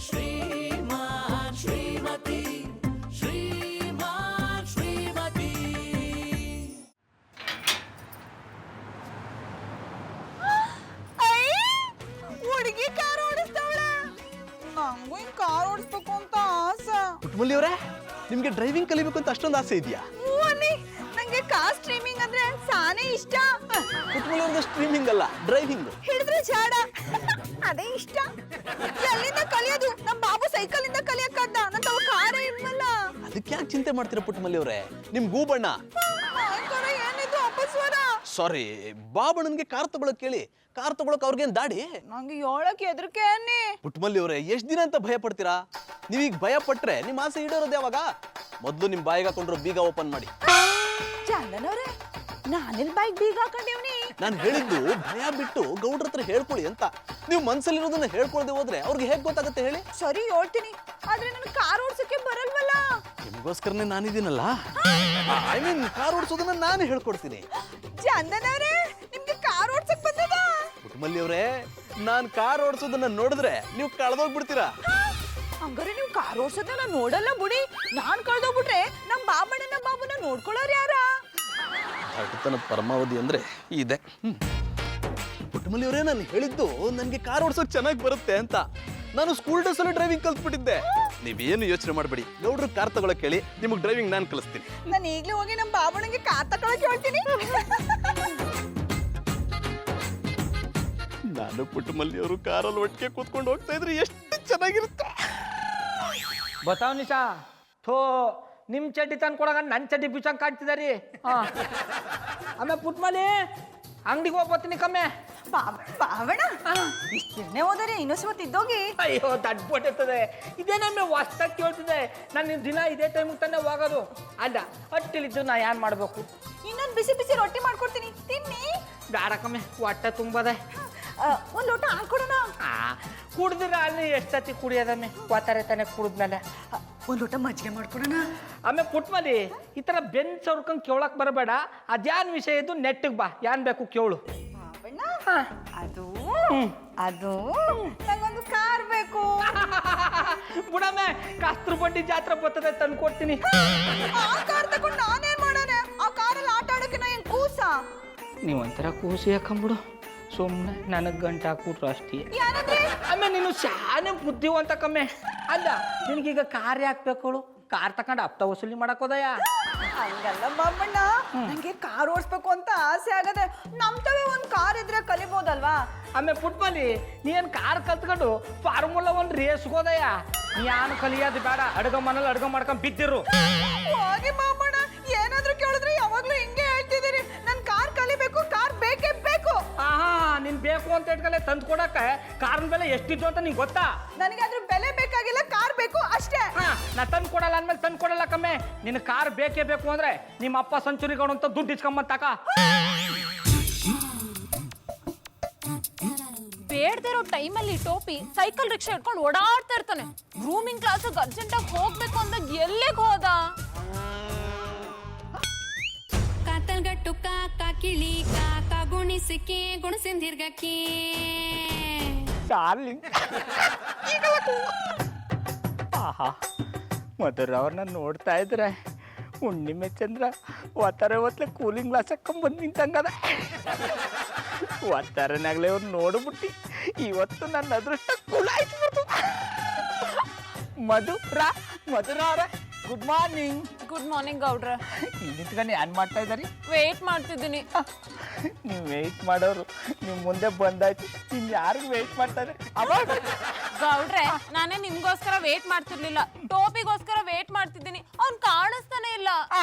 ಶ್ರೀಮಾನ್ ಶ್ರೀಮತಿ ಶ್ರೀಮಾನ್ ಶ್ರೀಮತಿ. ಹುಡುಗಿ ಕಾರ್ ಓಡಿಸ್ತಾವಳೆ. ನಂಗೂ ಹಿಂಗ್ ಕಾರ್ ಓಡಿಸ್ಬೇಕು ಅಂತ ಆಸೆ. ಪುಟ್ಟಮಲ್ಲಿ ಅವರೇ, ನಿಮ್ಗೆ ಡ್ರೈವಿಂಗ್ ಕಲಿಬೇಕು ಅಂತ ಅಷ್ಟೊಂದು ಆಸೆ ಇದೆಯಾ? ನಂಗೆ ಕಾರ್ ಸ್ಟ್ರೀಮಿಂಗ್ ಅಂದ್ರೆ ಸಾನೇ ಇಷ್ಟ. ಪುಟ್ಟಮಲ್ಲಿ ಅವ್ರದ್ದು ಸ್ಟ್ರೀಮಿಂಗ್ ಅಲ್ಲ, ಡ್ರೈವಿಂಗ್. ಹಿಡಿದ್ರೆ ಜಾಡ ಅದೇ ಇಷ್ಟ. ಎಲ್ಲಿಂದ ಕಲಿಯೋದು? ನಮ್ ಬಾಬು ಸೈಕಲ್ ಇಂದ ಕಲಿಯಕ್ಕದ್ದ, ನಂತ ಕಾರೇ ಇಲ್ವಲ್ಲ. ಅದಕ್ಕೆ ಯಾಕೆ ಚಿಂತೆ ಮಾಡ್ತೀರಾ ಪುಟ್ಟಮಲ್ಲಿ ಅವರೇ? ನಿಮ್ ಗೂಬಣ್ಣ ಏನಿದು ಅಪಸ್ವರ? ಸಾರಿ, ಬಾಬಣ್ಣನ್ಗೆ ಕಾರ್ ತಗೊಳಕ್ ಕೇಳಿ. ಕಾರ್ ತಗೊಳಕ್ ಅವ್ರಿಗೇನ್ ದಾಡಿ? ನಂಗೆ ಹೇಳಕ್ ಹೆದರಿಕೆ ಅನ್ನಿ. ಪುಟ್ಟಮಲ್ಲಿ ಅವರೇ, ಎಷ್ಟ್ ದಿನ ಅಂತ ಭಯ ಪಡ್ತೀರಾ? ನೀವೀಗ ಭಯ ಪಟ್ರೆ ನಿಮ್ಮ ಆಸೆ ಈಡೇರೋದು ಯಾವಾಗ? ಮೊದ್ಲು ನಿಮ್ ಬಾಯಿಗೆ ಹಾಕೊಂಡ್ರು ಬೀಗ ಓಪನ್ ಮಾಡಿ. ಚಂದನವ್ರೆ, ನಾನಿಲ್ ಬೈಕ್ ಬೀಗ ಹಾಕೊಂಡಿವ್ನಿ. ನಾನು ಹೇಳಿದ್ದು ಭಯ ಬಿಟ್ಟು ಗೌಡ್ರ ಹತ್ರ ಹೇಳ್ಕೊಳ್ಳಿ ಅಂತ. ನೀವು ಮನ್ಸಲ್ಲಿರೋದನ್ನ ಹೇಳ್ಕೊಳ್ದೆ ಹೋದ್ರೆ ಅವ್ರಿಗೆ ಹೇಗ್ ಗೊತ್ತಾಗುತ್ತೆ ಹೇಳಿ? ಸರಿ ಹೇಳ್ತೀನಿ, ಆದ್ರೆ ನನ್ ಕಾರ್ ಓಡ್ಸಕ್ಕೆ ಬರಲ್ವಲ್ಲ. ನಿಮ್ಗೋಸ್ಕರನೇ ನಾನಿದ್ದೀನಲ್ಲ. ಐ ಮೀನ್, ಕಾರ್ ಓಡಿಸೋದನ್ನ ನಾನು ಹೇಳ್ಕೊಡ್ತೀನಿ. ಚಂದನವ್ರೆ, ನಿಮ್ಗೆ ಕಾರ್ ಓಡ್ಸಕ್ ಬಂದದ? ಪುಟ್ಟಮಲ್ಲಿ ಅವರೇ, ನಾನ್ ಕಾರ್ ಓಡಿಸೋದನ್ನ ನೋಡಿದ್ರೆ ನೀವು ಕಳೆದೋಗ್ಬಿಡ್ತೀರಾ. ಹಂಗಾರೆ ನೀವು ಕಾರ್ ಓಡ್ಸೋದನ್ನ ನೋಡಲ್ಲ ಬಿಡಿ. ನಾನ್ ಕಳ್ದೋಗ್ಬಿಟ್ರೆ ನಮ್ ಬಾಬುನ ನೋಡ್ಕೊಳ್ಳೋರು ಯಾರ? ಹಠತನದ ಪರಮಾವಧಿ ಅಂದ್ರೆ ಇದೆ. ಪುಟ್ಟಮಲ್ಲಿ ಅವರೇ, ನಾನು ಹೇಳಿದ್ದು ನನಗೆ ಕಾರ್ ಓಡಿಸೋಕೆ ಚೆನ್ನಾಗಿ ಬರುತ್ತೆ ಅಂತ. ನಾನು ಸ್ಕೂಲ್ ಡ್ರೆಸ್ ಅಲ್ಲಿ ಡ್ರೈವಿಂಗ್ ಕಲ್ತ್ಬಿಟ್ಟಿದ್ದೆ. ನೀವೇನು ಯೋಚನೆ ಮಾಡಬೇಡಿ, ಗೌಡ್ರು ಕಾರ್ ತಗೊಳಕ್ ಹೇಳಿ, ನಿಮಗೆ ಡ್ರೈವಿಂಗ್ ನಾನು ಕಲಿಸ್ತೀನಿ. ನಾನು ಈಗಲೇ ಹೋಗಿ ನಮ್ಮ ಬಾಬುನಿಗೆ ಕಾರ್ ತಗೊಳಕ್ ಹೇಳ್ತೀನಿ. ನಾನು ಪುಟ್ಟಮಲ್ಲಿ ಅವರು ಕಾರಲ್ಲಿ ಒಟ್ಟಿಗೆ ಕೂತ್ಕೊಂಡು ಹೋಗ್ತಾ ಇದ್ರೆ ಎಷ್ಟು ಚೆನ್ನಾಗಿರುತ್ತೆ. ಬತಾವ್ ನಿಶಾ, ಥೋ ನಿಮ್ಮ ಚಡ್ಡಿ ತಂದು ಕೊಡಗ ನನ್ನ ಚಡ್ಡಿ ಬಿಚ್ಚಂಗೆ ಕಾಡ್ತಿದಾರಿ. ಆಮೇಲೆ ಪುಟ್ಮಲಿ ಅಂಗಡಿಗೆ ಹೋಗ್ಬತ್ತೀನಿ ಕಮ್ಮೆ. ಬಾವಣ ಇಷ್ಟೇ ಹೋದರೆ ಇನ್ನೊಸ್ವತ್ತು ಇದ್ದೋಗಿ. ಅಯ್ಯೋ ತಡ್ಬಿಟ್ಟಿರ್ತದೆ, ಇದೇನಮ್ಮೆ ಹೊಸ್ತಾಗಿ ಕೇಳ್ತಿದೆ. ನಾನು ದಿನ ಇದೇ ಟೈಮಿಗೆ ತಾನೇ ಹೋಗೋದು. ಅಲ್ಲ ಹೊಟ್ಟಿಲಿದ್ದು ನಾ ಏನು ಮಾಡಬೇಕು? ಇನ್ನೊಂದು ಬಿಸಿ ಬಿಸಿ ರೊಟ್ಟಿ ಮಾಡ್ಕೊಡ್ತೀನಿ, ತಿನ್ನಿ. ಬೇಡ ಕಮ್ಮೆ, ಹೊಟ್ಟೆ ತುಂಬದೆ. ಒಂದು ಲೋಟ ಹಾಲು ಕೊಡೋಣ. ಕುಡ್ದಿರ ಅಲ್ಲಿ ಎಷ್ಟೊತ್ತಿ ಕುಡಿಯೋದಮ್ಮೆ? ಒತ್ತಾರೆ ತಾನೆ ಕುಡಿದ್ಮೇಲೆ. ಒಂದು ಲೋಟ ಮಜ್ಜಿಗೆ ಮಾಡ್ಕೊಡೋಣ. ಆಮೇಲೆ ಪುಟ್ಮಲಿ, ಈ ಥರ ಬೆಂಚ್ ಅವ್ರಕಂಗೆ ಕೇಳಕ್ ಬರಬೇಡ. ಅದ್ಯಾನ್ ವಿಷಯ ಇದ್ದು ನೆಟ್ಟಿಗೆ ಬಾ, ಏನ್ ಬೇಕು ಕೇಳು. ಅದು ಅದು ನಂಗೊಂದು ಕಾರ್ ಬೇಕು. ಬಿಡಮ್ಮೆ, ಕಸ್ತ್ರ ಬಂಡಿ ಜಾತ್ರೆ ಬರ್ತದೆ, ತಂದು ಕೊಡ್ತೀನಿ. ಆ ಕಾರ್ ತಗೊಂಡು ನಾನೇನ್ ಮಾಡೋಣ? ಆ ಕಾರಲ್ಲಿ ಆಟ ಆಡೋಕೆ ನಾ ಏನ್ ಕೂಸ? ನೀವಂತರ ಕೂಸಿ ಯಾಕಂಬಿಡು, ಸುಮ್ಮನೆ ನನಗೆ ಗಂಟೆ ಹಾಕ್ಬಿಟ್ರು ಅಷ್ಟೇ. ಯಾರಂದ್ರೆ? ಆಮೇಲೆ ನೀನು ಶಾನೆ ಬುದ್ಧಿವಂತ ಕಮ್ಮೆ. ಅಲ್ಲ, ನಿನಗೀಗ ಕಾರ್ ಹಾಕ್ಬೇಕಳು, ಕಾರ್ ತಗೊಂಡು ಹಪ್ತ ವಸೂಲಿ ಮಾಡಕೋದಯ? ಹಂಗಲ್ಲ ಬಾಬಣ್ಣ, ನಂಗೆ ಕಾರ್ ಓಡಿಸ್ಬೇಕು ಅಂತ ಆಸೆ ಆಗದೆ. ನಮ್ತವೇ ಒಂದು ಕಾರ್ ಇದ್ರೆ ಕಲಿಬೋದಲ್ವಾ? ಆಮೇಲೆ ಪುಟ್ಮಲಿ, ನೀನು ಕಾರ್ ಕಲ್ತ್ಕೊಂಡು ಫಾರ್ಮುಲಾ 1 ರೇಸ್ಗೋದಯ? ಯಾನು ಕಲಿಯೋದು ಬೇಡ, ಅಡ್ಗೆ ಮನೇಲಿ ಅಡ್ಗೆ ಮಾಡ್ಕೊಂಡು ಬಿದ್ದಿರು. ಹೋಗಿ ಬಾಬಣ್ಣ, ಏನಾದ್ರೂ ಕೇಳಿದ್ರೆ ಯಾವಾಗ್ಲೂ ಹಿಂಗೆ ಹೇಳ್ತಿದ್ದೀರಿ. ನನ್ ಕಾರ್ ಕಲಿಬೇಕು, ಕಾರ್ ಬೇಕೇ ಬೇಕು. ಆಹಾ, ನೀನ್ ಬೇಕು ಅಂತ ಇಟ್ಕಲೆ ತಂದು ಕೊಡಕ್ಕೆ ಕಾರ್ನ ಬೆಲೆ ಎಷ್ಟಿತ್ತು ಅಂತ ನಿಂಗೆ ಗೊತ್ತಾ? ನನಗೆ ಅದ್ರ ಬೆಲೆ ಬೇಕಾಗಿಲ್ಲ, ಕಾರ್ ಬೇಕು ಅಷ್ಟೇ. ನಾ ತಂದು ಕೊಡಲ್ಲ ಅಂದ್ಮೇಲೆ ತಂದು ಕೊಡಲ್ಲ ಕಮ್ಮೆ. ನಿನ್ನ ಕಾರ್ ಬೇಕೇ ಬೇಕು ಅಂದ್ರೆ ನಿಮ್ಮ ಅಪ್ಪ ಸೆಂಚುರಿಗಳು ಅಂತ ದುಡ್ಡು ಇಸ್ಕೊಂಬಂತಾಕ. ಬೇಡದಿರೋ ಟೈಮಲ್ಲಿ ಟೋಪಿ ಸೈಕಲ್ ರಿಕ್ಷಾ ಇಟ್ಕೊಂಡು ಓಡಾಡ್ತಾ ಇರ್ತಾನೆ. ಗ್ರೂಮಿಂಗ್ ಕ್ಲಾಸಿಗೆ ಅರ್ಜೆಂಟಾಗಿ ಹೋಗ್ಬೇಕು ಅಂದಾಗ ಎಲ್ಲಿಗೆ ಹೋದ? ಕಾತಲ್ಗಟ್ಟು ಕಾಕ ಕಿಳಿ ಕಾಕ ಗುಣಿಸಿಕೆ ಗುಣಸಿಂದಿರ್ಗಕ್ಕೆ ಆಹಾ, ಮಧುರ ಅವ್ರನ್ನ ನೋಡ್ತಾ ಇದ್ರೆ ಹುಣ್ಣಿಮೆ ಚಂದ್ರ ಒತ್ತಾರೆ ಒತ್ತಲೆ ಕೂಲಿಂಗ್ ಗ್ಲಾಸ್ ಹಾಕೊಂಡ್ಬಂದು ನಿಂತಂಗದ. ಒತ್ತಾರನಾಗ್ಲೇ ಅವ್ರು ನೋಡ್ಬಿಟ್ಟು ಇವತ್ತು ನನ್ನ ಅದೃಷ್ಟ ಕುಲಾಯ್ತು. ಮಧುರ ಅವರ ಗುಡ್ ಮಾರ್ನಿಂಗ್. ಗುಡ್ ಮಾರ್ನಿಂಗ್ ಗೌಡ್ರ. ನಿಂತ್ಕೊಂಡು ಏನ್ ಮಾಡ್ತಾ ಇದ್ದಾರಿ? ವೇಟ್ ಮಾಡ್ತಿದ್ದೀನಿ. ನೀವು ವೇಟ್ ಮಾಡೋರು ನೀವು ಮುಂದೆ ಬಂದಾಯ್ತು, ಇನ್ ಯಾರಿಗೂ ವೇಟ್ ಮಾಡ್ತಾ ಇದ್ದಾರೆ? ಅವಾಗ ಗೌಡ್ರೆ, ನಾನೇ ನಿಮ್ಗೋಸ್ಕರ ವೇಟ್ ಮಾಡ್ತಿರ್ಲಿಲ್ಲ, ಟೋಪಿಗೋಸ್ಕರ ವೇಟ್ ಮಾಡ್ತಿದ್ದೀನಿ. ಅವ್ನ್ ಕಾಣಿಸ್ತಾನೆ ಇಲ್ಲ.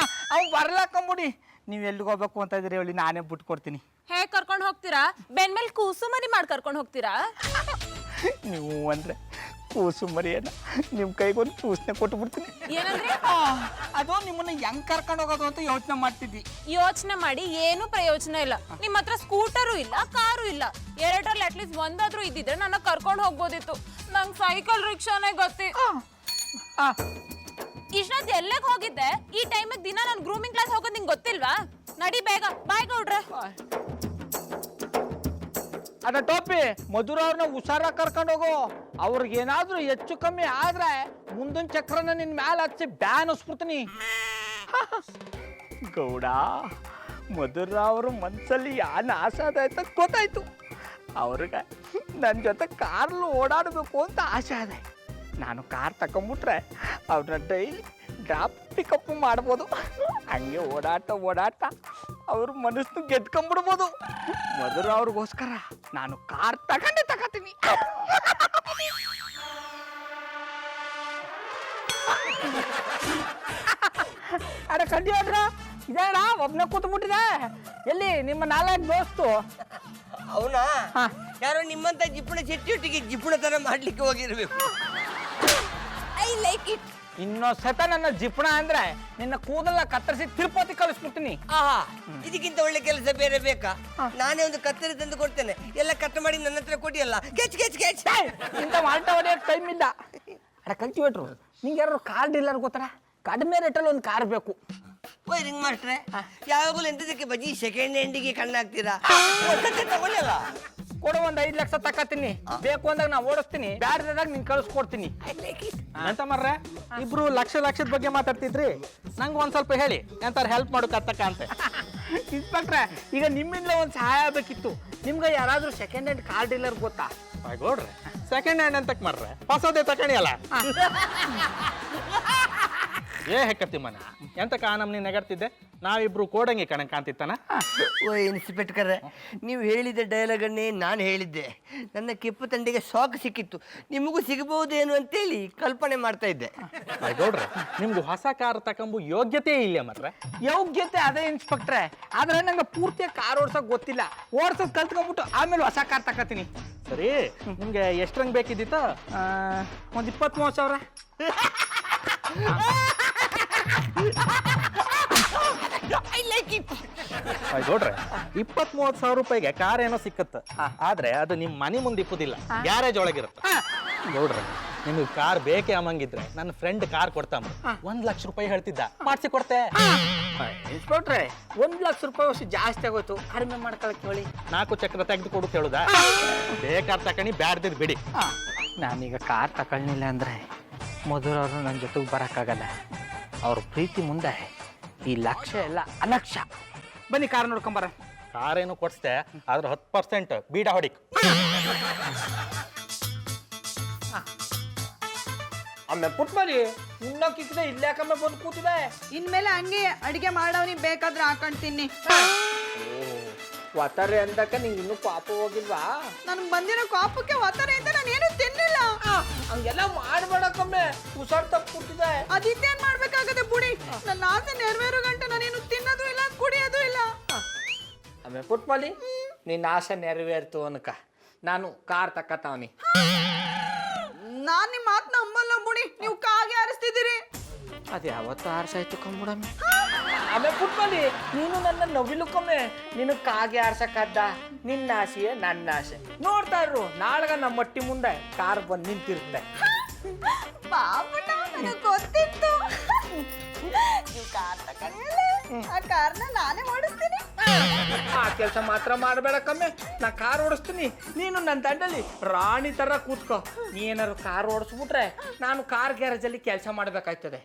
ಅವ್ನು ಬರ್ಲಾಕೊಂಬಿಡಿ. ನೀವು ಎಲ್ಲಿಗೆ ಹೋಗ್ಬೇಕು ಅಂತ ಇದ್ರಿ ಹೇಳಿ, ನಾನೇ ಬಿಟ್ಟು ಕೊಡ್ತೀನಿ. ಹೇಗ್ ಕರ್ಕೊಂಡು ಹೋಗ್ತೀರಾ? ಬೆನ್ ಮೇಲೆ ಕೂಸು ಮರಿ ಮಾಡಿ ಕರ್ಕೊಂಡು ಹೋಗ್ತೀರಾ? ನೀವು ಅಂದ್ರೆ ಕೂಸು ಮರಿಯನ್ನ ನಿಮ್ಮ ಕೈಗೊಂದು ಕೂಸನೆ ಕೊಟ್ಟು ಬಿಡ್ತೀನಿ. ಏನಂದ್ರೆ? ಅದು ನಿಮ್ಮನ್ನ ಹೆಂಗ್ ಕರ್ಕೊಂಡು ಹೋಗೋದು ಅಂತ ಯೋಚನೆ ಮಾಡ್ತಿದ್ದಿ. ಯೋಚನೆ ಮಾಡಿ ಏನು ಪ್ರಯೋಜನ ಇಲ್ಲ. ನಿಮ್ಮ ಹತ್ರ ಸ್ಕೂಟರು ಇಲ್ಲ, ಕಾರು ಇಲ್ಲ. ಎರಡರಲ್ಲಿ ಅಟ್ಲೀಸ್ಟ್ ಒಂದಾದ್ರೂ ಇದ್ದಿದ್ರೆ ನನ್ನ ಕರ್ಕೊಂಡು ಹೋಗ್ಬೋದಿತ್ತು. ನಂಗೆ ಸೈಕಲ್ ರಿಕ್ಷಾನೇ ಗತಿ. ಇಷ್ಟೊತ್ತು ಎಲ್ಲೆಗೆ ಹೋಗಿದ್ದೆ? ಈ ಟೈಮಿಗೆ ದಿನ ನಾನು ಗ್ರೂಮಿಂಗ್ ಕ್ಲಾಸ್ ಹೋಗೋದು ನಿಂಗೆ ಗೊತ್ತಿಲ್ವಾ? ನಡಿ ಬೇಗ. ಬಾಯ್ ಗೌಡ್ರೆ. ಅದ ಟೋಪಿ, ಮಧುರ ಅವ್ರನ್ನ ಹುಷಾರಾಗಿ ಕರ್ಕೊಂಡು ಹೋಗು. ಅವ್ರಿಗೇನಾದ್ರೂ ಹೆಚ್ಚು ಕಮ್ಮಿ ಆದ್ರೆ ಮುಂದಿನ ಚಕ್ರನ ನಿನ್ ಮ್ಯಾಲ ಹಚ್ಚಿ ಬ್ಯಾನ್ ಹಸ್ಬಿಡ್ತೀನಿ. ಗೌಡ, ಮಧುರ ಅವ್ರ ಮನ್ಸಲ್ಲಿ ಯಾನ್ ಆಸೆ ಅದಾಯ್ತ ಗೊತ್ತಾಯ್ತು. ಅವ್ರಿಗೆ ನನ್ನ ಜೊತೆ ಕಾರ್ಲು ಓಡಾಡಬೇಕು ಅಂತ ಆಸೆ ಅದೆ. ನಾನು ಕಾರ್ ತಗೊಂಬಿಟ್ರೆ ಅವ್ರನ್ನ ಡೈಲಿ ಡ್ರಾಪ್ ಪಿಕಪ್ ಮಾಡ್ಬೋದು. ಹಂಗೆ ಓಡಾಟ ಅವ್ರ ಮನಸ್ಸು ಗೆದ್ಕೊಂಡ್ಬಿಡ್ಬೋದು. ಮಧುರ ಅವ್ರಿಗೋಸ್ಕರ ನಾನು ಕಾರ್ ತಗೋತೀನಿ. ಅರೆ ಕಂಡಿಯೋದ್ರ ಇದೇಣ ಒಬ್ನೇ ಕೂತ್ಬಿಟ್ಟಿದೆ. ಎಲ್ಲಿ ನಿಮ್ಮ 4 ದೋಸ್ತು? ಅವನಾ ಯಾರೋ ನಿಮ್ಮಂತ ಜಿಪ್ಪಣ ಚಟ್ಟಿಯೊಟ್ಟಿಗೆ ಜಿಪ್ಪಣ ತರ ಮಾಡ್ಲಿಕ್ಕೆ ಹೋಗಿರ್ಬೇಕು. I like it. ಇನ್ನೊಂದ್ ಸತ ನನ್ನ ಜಿಪಣ ಅಂದ್ರೆ ನಿನ್ನ ಕೂದಲ ಕತ್ತರಿಸಿ ತಿರುಪತಿ ಕಳಿಸ್ಬಿಡ್ತೀನಿ. ಆಹಾ, ಇದಕ್ಕಿಂತ ಒಳ್ಳೆ ಕೆಲಸ ಬೇರೆ ಬೇಕಾ? ನಾನೇ ಒಂದು ಕತ್ತರಿ ತಂದು ಕೊಡ್ತೇನೆ, ಎಲ್ಲ ಕಟ್ ಮಾಡಿ ನನ್ನ ಹತ್ರ ಕೊಡಿಯಲ್ಲ. ಕೆಚ್ ಇಂಥ ಮಾಲ್ಟ ಹೊಡೆಯೋಕೆ ಟೈಮ್ ಇಲ್ಲ. ಅರೆ ಕಲ್ಟಿವೇಟ್ರು, ನಿಂಗೆ ಯಾರು ಕಾರ್ ಡೀಲರ್ ಗೊತ್ತಾರ? ಕಡಿಮೆ ರೇಟಲ್ಲಿ ಒಂದು ಕಾರ್ ಬೇಕು. ಓಯ್ ರಿಂಗ್ ಮಾಸ್ಟ್ರೆ, ಯಾವಾಗಲೂ ಎಂತದಕ್ಕೆ ಬಜಿ ಸೆಕೆಂಡ್ ಹ್ಯಾಂಡಿಗೆ ಕಣ್ಣಾಗ್ತೀರಾ? ತಗೊಳ್ಳಲ್ಲ. ಕೊಡು, ಒಂದು 5 ಲಕ್ಷ ತಕತೀನಿ. ಬೇಕು ಅಂದಾಗ ನಾ ಓಡಿಸ್ತೀನಿ, ಬ್ಯಾಡ್ದಾಗ ನಿನ್ ಕಳಿಸ್ಕೊಡ್ತೀನಿ. ಎಂತ ಮರ್ರೆ, ಇಬ್ರು ಲಕ್ಷದ ಬಗ್ಗೆ ಮಾತಾಡ್ತಿದ್ರಿ. ನಂಗೆ ಒಂದ್ ಸ್ವಲ್ಪ ಹೇಳಿ, ಎಂತಾರು ಹೆಲ್ಪ್ ಮಾಡೋಕತ್ತಕ್ಕ ಅಂತ. ಇನ್ಸ್ಪೆಕ್ಟ್ರೆ, ಈಗ ನಿಮ್ಮಿಂದಲೇ ಒಂದು ಸಹಾಯ ಆಗಬೇಕಿತ್ತು. ನಿಮ್ಗೆ ಯಾರಾದ್ರೂ ಸೆಕೆಂಡ್ ಹ್ಯಾಂಡ್ ಕಾರ್ ಡೀಲರ್ ಗೊತ್ತಾ? ನೋಡ್ರಿ, ಸೆಕೆಂಡ್ ಹ್ಯಾಂಡ್ ಅಂತಕ್ ಮಾರ್ರೆ, ಹೊಸದೇ ತಕಣಿ ಅಲ್ಲ. ಹೆಕ್ಕತ್ತಿ ಮನೆ ಎಂತ ನಮ್ನಿ ನೆಗಡ್ತಿದ್ದೆ. ನಾವಿಬ್ರು ಕೋಡಂಗಿ ಕಣಕ್ ಕಾಣ್ತಿತ್ತಾನ. ಓ ಇನ್ಸ್ಪೆಕ್ಟರ್, ನೀವು ಹೇಳಿದ ಡೈಲಾಗನ್ನೇ ನಾನು ಹೇಳಿದ್ದೆ. ನನ್ನ ಕೆಂಪು ತಂಡಿಗೆ ಶಾಕ್ ಸಿಕ್ಕಿತ್ತು, ನಿಮಗೂ ಸಿಗಬಹುದೇನು ಅಂತೇಳಿ ಕಲ್ಪನೆ ಮಾಡ್ತಾ ಇದ್ದೆ. ಗೌಡ್ರೆ, ನಿಮ್ಗೆ ಹೊಸ ಕಾರ್ ತಕೊಂಬು ಯೋಗ್ಯತೆ ಇಲ್ಲ ಮಾರ್ರೆ. ಯೋಗ್ಯತೆ ಅದೇ ಇನ್ಸ್ಪೆಕ್ಟ್ರೆ, ಆದ್ರೆ ನಂಗೆ ಪೂರ್ತಿ ಕಾರ್ ಓಡ್ಸಕ್ ಗೊತ್ತಿಲ್ಲ. ಓಡ್ಸೋದ್ ಕಲ್ತ್ಕೊಂಡ್ಬಿಟ್ಟು ಆಮೇಲೆ ಹೊಸ ಕಾರ್ ತಕತೀನಿ. ಸರಿ, ನಿಮ್ಗೆ ಎಷ್ಟ್ರಂಗ್ ಬೇಕಿದ್ದಿತ್ತ? ಒಂದು 20-30 ಸಾವಿರ. ಗೌಡ್ರೆ, 20-30 ಸಾವಿರ ರೂಪಾಯಿಗೆ ಕಾರ್ ಏನೋ ಸಿಕ್ಕತ್ತ. ಆದ್ರೆ ಅದು ನಿಮ್ ಮನೆ ಮುಂದೆ ಇಪ್ಪುದಿಲ್ಲ, ಗ್ಯಾರೇಜ್ ಒಳಗಿರುತ್ತೆ. ಗೌಡ್ರೆ, ನಿಮ್ಗೆ ಕಾರ್ ಬೇಕೇ ಅಮ್ಮಂಗಿದ್ರೆ ನನ್ನ ಫ್ರೆಂಡ್ ಕಾರ್ ಕೊಡ್ತಾಮ. 1 ಲಕ್ಷ ರೂಪಾಯಿ ಹೇಳ್ತಿದ್ದ, ಮಾಡಿಸಿ ಕೊಡ್ತೆ. ಇನ್ಸ್ಪೆಕ್ಟ್ರೆ, 1 ಲಕ್ಷ ರೂಪಾಯಿ ವರ್ಷ ಜಾಸ್ತಿ ಆಗೋಯ್ತು, ಕಡಿಮೆ ಮಾಡ್ಕೊಳಕ್ ಹೇಳಿ. 4 ಚಕ್ರ ತೆಗೆದು ಕೊಡು ಹೇಳುದಾ? ಬೇಕಾರ್ ತಕಣಿ, ಬ್ಯಾಡ್ದಿದ್ ಬಿಡಿ. ನಾನೀಗ ಕಾರ್ ತಗೊಳ್ಳಿಲ್ಲ ಅಂದ್ರೆ ಮಧುರವರು ನನ್ನ ಜೊತೆಗೆ ಬರೋಕ್ಕಾಗಲ್ಲ. ಅವ್ರ ಪ್ರೀತಿ ಮುಂದೆ ಈ ಲಕ್ಷ ಎಲ್ಲ ಅಲಕ್ಷ. ಬನ್ನಿ ಕಾರ್ ನೋಡ್ಕೊಂಬರ. ಕಾರ್ ಏನು ಕೊಡ್ಸ್ತೆ, ಆದ್ರೆ 10% ಬೀಡ ಹೊಡಿಕ್. ಆಮೇಲೆ ಪುಟ್ಮರಿ ಉಣ್ಣಕ್ಕಿದ್ರೆ ಇಲ್ಲಾಕಮ್ಮೆ ಬಂದು ಕೂತಿದೆ. ಇನ್ಮೇಲೆ ಹಂಗೆ ಅಡಿಗೆ ಮಾಡವ್ನಿ ಬೇಕಾದ್ರೆ ಹಾಕೊಂತೀನಿ. ಒತ್ತಾರೆ ಅಂದಕ್ಕ ನಿಂಗೆ ಇನ್ನೂ ಪಾಪ ಹೋಗಿಲ್ವಾ? ನನ್ಗೆ ಬಂದಿರೋ ಕಾಪಕ್ಕೆ ಒತ್ತಾರೆ ಅಂತ ನಾನು ಏನು ತಿನ್ನಿಲ್ಲ. ಹಂಗೆಲ್ಲ ಮಾಡ್ಬೇಡಕ್ಕಮ್ಮೆ, ಉಸಾಡ್ ತಪ್ಪು ಕೂತಿದೆ. ಅದಿದ್ದೇನ್ ಮಾಡ್ಬೇಕಾಗದೆ ಬುಡಿ. ನನ್ನ ಆಸೆ ನೆರವೇರೋ ಗಂಟೆ ನಾನೇನು ತಿನ್ನೋದು ಇಲ್ಲ, ಕುಡಿಯೋದು ಇಲ್ಲ. ಆಮೇಲೆ ಪುಟ್ಮಲಿ, ನಿನ್ನ ಆಸೆ ನೆರವೇರ್ತು ಅನ್ಕ ನಾನು ಕಾರ್ ತಕ್ಕತಾವನಿ. ನಾನ್ ನಿಮ್ ಮಾತ್ ನಂಬಲ್ಲ ಬುಡಿ, ನೀವು ಕಾಗೆ ಆರಿಸ್ತಿದ್ದೀರಿ. ಅದು ಯಾವತ್ತು ಆರ್ಸಾಯ್ತು ಕಂಬಿಡಮ್ಮೆ. ಆಮೇಲೆ ಪುಟ್ಮಲಿ, ನೀನು ನನ್ನ ನವಿಲುಕೊಮ್ಮೆ. ನಿನಗೆ ಕಾಗೆ ಆರ್ಸಕ್ಕಾದ? ನಿನ್ನ ಆಸೆಯೇ ನನ್ನ ಆಸೆ. ನೋಡ್ತಾ ಇರು, ನಾಳೆಗ ನಮ್ಮ ಮಟ್ಟಿ ಮುಂದೆ ಕಾರ್ ಬಂದು ನಿಂತಿರುತ್ತೆ. ಪಾಪಟ, ನನಗೆ ಗೊತ್ತಿತ್ತು. ನೀವು ಕಾರ್ ತಗೊಂಡ್ಮೇಲೆ ಆ ಕಾರ್ನ ನಾನೇ ಓಡಿಸ್ತೀನಿ. ಆ ಕೆಲಸ ಮಾತ್ರ ಮಾಡಬೇಡ ಕಮ್ಮೆ. ನಾ ಕಾರ್ ಓಡಿಸ್ತೀನಿ, ನೀನು ನನ್ನ ದಂಡಲ್ಲಿ ರಾಣಿ ತರ ಕೂತ್ಕೋ. ನೀ ಏನಾದ್ರು ಕಾರ್ ಓಡಿಸ್ಬಿಟ್ರೆ ನಾನು ಕಾರ್ ಗ್ಯಾರೇಜಲ್ಲಿ ಕೆಲಸ ಮಾಡ್ಬೇಕಾಯ್ತದೆ.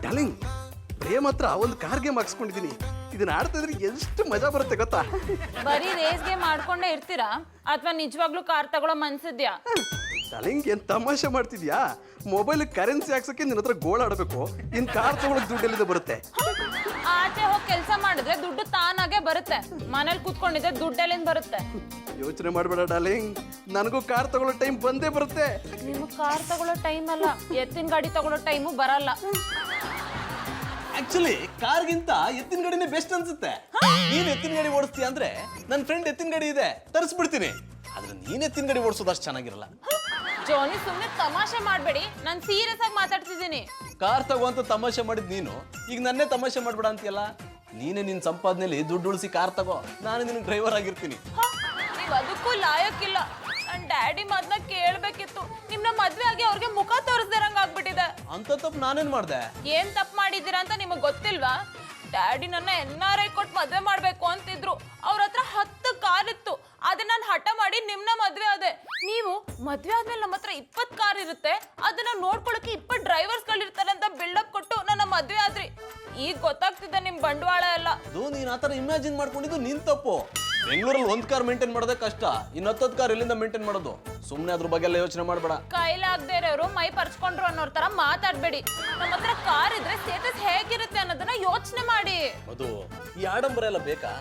ಡಾರ್ಲಿಂಗ್, ಪ್ರೇಮ್ ಹತ್ರ ಒಂದು ಕಾರ್ ಗೇಮ್ ಹಾಕ್ಸ್ಕೊಂಡಿದ್ದೀನಿ. ಇದನ್ನ ಆಡ್ತಿದ್ರೆ ಎಷ್ಟು ಮಜಾ ಬರುತ್ತೆ ಗೊತ್ತಾ? ಬರೀ ರೇಸ್ಗೆ ಮಾಡ್ಕೊಂಡೇ ಇರ್ತೀರಾ ಅಥವಾ ನಿಜವಾಗ್ಲೂ ಕಾರ್ ತಗೊಳ್ಳೋ ಮನ್ಸಿದ್ಯಾ? ಡಾರ್ಲಿಂಗ್, ಏನ್ ತಮಾಷೆ ಮಾಡ್ತಿದ್ಯಾ? ಮೊಬೈಲ್ ಕರೆನ್ಸಿ ಹಾಕ್ಸಕ್ಕೆ ನಿನ್ನ ಹತ್ರ ಗೋಳ್ ಆಡಬೇಕು. ಇನ್ ಕಾರ್ ತಗೊಳಕ್ ದುಡ್ಡು ಎಲ್ಲಿಂದ ಬರುತ್ತೆ? ಆಚೆ ಹೋಗಿ ಕೆಲಸ ಮಾಡಿದ್ರೆ ದುಡ್ಡು ತಾನಾಗೆ ಬರುತ್ತೆ. ಮನೇಲಿ ಕೂತ್ಕೊಂಡಿದ್ರೆ ದುಡ್ಡು ಎಲ್ಲಿಂದ ಬರುತ್ತೆ? ಯೋಚನೆ ಮಾಡಬೇಡ ಡಾರ್ಲಿಂಗ್, ನನಗೂ ಕಾರ್ ತಗೊಳ್ಳೋ ಟೈಮ್ ಬಂದೇ ಬರುತ್ತೆ. ನಿಮ್ಗೆ ಕಾರ್ ತಗೊಳ್ಳೋ ಟೈಮ್ ಅಲ್ಲ, ಎತ್ತಿನ ಗಾಡಿ ತಗೊಳ್ಳೋ ಟೈಮು ಬರಲ್ಲ. ಆಕ್ಚುಲಿ ಕಾರ್ಗಿಂತ ಎತ್ತಿನ ಗಾಡಿನೇ ಬೆಸ್ಟ್ ಅನ್ಸುತ್ತೆ. ನೀನ್ ಎತ್ತಿನ ಗಾಡಿ ಓಡಿಸ್ತೀಯ ಅಂದ್ರೆ ನನ್ನ ಫ್ರೆಂಡ್ ಎತ್ತಿನ ಗಾಡಿ ಇದೆ, ತರಿಸ್ಬಿಡ್ತೀನಿ. ಆದ್ರೆ ನೀನ್ ಎತ್ತಿನ ಗಾಡಿ ಓಡಿಸೋದು ಅಷ್ಟು ಚೆನ್ನಾಗಿರಲ್ಲ. ಜೋನಿ, ಸುಮ್ನೆ ತಮಾಷೆ ಮಾಡ್ಬೇಡಿ, ನಾನು ಸೀರಿಯಸ್ ಆಗಿ ಮಾತಾಡ್ತಿದ್ದೀನಿ. ಕಾರ್ ತಗೋಂತ ತಮಾಷೆ ಮಾಡಿದ್ ನೀನು, ಈಗ ನನ್ನೇ ತಮಾಷೆ ಮಾಡ್ಬೇಡ ಅಂತೀಯಲ್ಲ. ನೀನೇ ನಿನ್ ಸಂಪಾದನೆಯಲ್ಲಿ ದುಡ್ಡು ಉಳಿಸಿ ಕಾರ್ ತಗೋ, ನಾನು ನಿನ್ ಡ್ರೈವರ್ ಆಗಿರ್ತೀನಿ. ನೀವ್ ಅದಕ್ಕೂ ಲಾಯಕ್ಕಿಲ್ಲ. ನನ್ ಡ್ಯಾಡಿ ಮಾತನ್ನ ಕೇಳ್ಬೇಕಿತ್ತು. ನಿಮ್ನ ಮದ್ವೆ ಆಗಿ ಅವ್ರಿಗೆ ಮುಖ ತೋರಿಸ್ದಿರಂಗ್ ಆಗ್ಬಿಟ್ಟಿದೆ. ಅಂತ ತಪ್ಪು ನಾನೇನ್ ಮಾಡ್ದೆ? ಏನ್ ತಪ್ಪು ಮಾಡಿದ್ದೀರಾ ಅಂತ ನಿಮಗ್ ಗೊತ್ತಿಲ್ವಾ? ಡ್ಯಾಡಿ ನನ್ನ NRI ಕೊಟ್ಟು ಮದ್ವೆ ಮಾಡ್ಬೇಕು ಅಂತಿದ್ರು. ಅವ್ರ ಹತ್ರ 10 ಕಾರ್ ಇತ್ತು, ಅದನ್ನ ನಾನು ಹಠ ಮಾಡಿ ನಿಮ್ನ ಮದ್ವೆ ಆದೆ. ನೀವು ಮದ್ವೆ ಆದ್ಮೇಲೆ ನಮ್ಮ ಹತ್ರ 20 ಕಾರ್ ಇರುತ್ತೆ, ಅದನ್ನ ನೋಡ್ಕೊಳಕ್ಕೆ 20 ಡ್ರೈವರ್ಸ್ ಗಳಿರ್ತಾರೆ ಅಂತ ಬಿಲ್ಡಪ್ ಕೊಟ್ಟು ನನ್ನ ಮದ್ವೆ ಆದ್ರಿ. ಈಗ ಗೊತ್ತಾಗ್ತಿದೆ ನಿಮ್ ಬಂಡವಾಳ ಎಲ್ಲ. ಅದು ನೀನ್ ಆತರ ಇಮ್ಯಾಜಿನ್ ಮಾಡ್ಕೊಂಡಿದ್ದು ನಿನ್ ತಪ್ಪು. ಬೆಂಗಳೂರಲ್ಲಿ 1 ಕಾರ್ ಮೇಂಟೈನ್ ಮಾಡೋದೇ ಕಷ್ಟ, ಇನ್ನು 10 ಕಾರ್ ಎಲ್ಲಿಂದ ಮೇಂಟೈನ್ ಮಾಡೋದು? ಸುಮ್ನೆ ಅದ್ರ ಬಗ್ಗೆ ಎಲ್ಲ ಯೋಚನೆ ಮಾಡ್ಬೇಡ. ಕೈಲಾಗದೇ ಇರೋರು ಮೈ ಪರ್ಚ್ಕೊಂಡ್ರು ಅನ್ನೋರ್ ತರ ಮಾತಾಡ್ಬೇಡಿ. ನಮ್ಮ ಹತ್ರ ಕಾರ್ ಇದ್ರೆ ಸ್ಟೇಟಸ್ ಹೇಗಿರುತ್ತೆ ಅನ್ನೋದನ್ನ ಯೋಚನೆ ಮಾಡಿ. ಅದು ಈ ಆಡಂಬರ ಎಲ್ಲ ಬೇಕಾ?